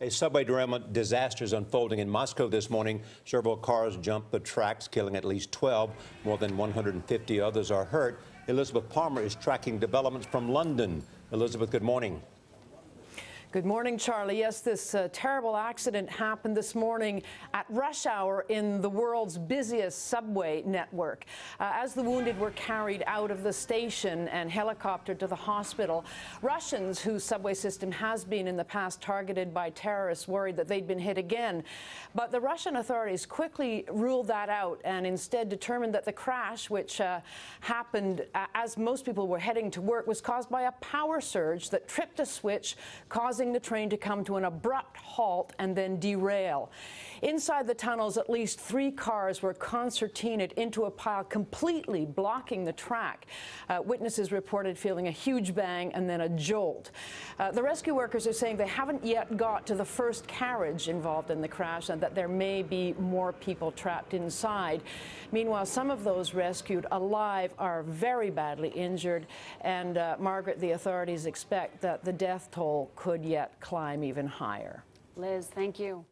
A subway derailment disaster is unfolding in Moscow this morning. Several cars jumped the tracks, killing at least 12. More than 150 others are hurt. Elizabeth Palmer is tracking developments from London. Elizabeth, good morning. Good morning, Charlie. Yes, this terrible accident happened this morning at rush hour in the world's busiest subway network. As the wounded were carried out of the station and helicoptered to the hospital, Russians, whose subway system has been in the past targeted by terrorists, worried that they'd been hit again. But the Russian authorities quickly ruled that out and instead determined that the crash, which happened as most people were heading to work, was caused by a power surge that tripped a switch, causing the train to come to an abrupt halt and then derail. Inside the tunnels, at least 3 cars were concertinaed into a pile, completely blocking the track. Witnesses reported feeling a huge bang and then a jolt. The rescue workers are saying they haven't yet got to the first carriage involved in the crash and that there may be more people trapped inside. Meanwhile, some of those rescued alive are very badly injured, and Margaret, the authorities expect that the death toll could yet climb even higher. Liz, thank you.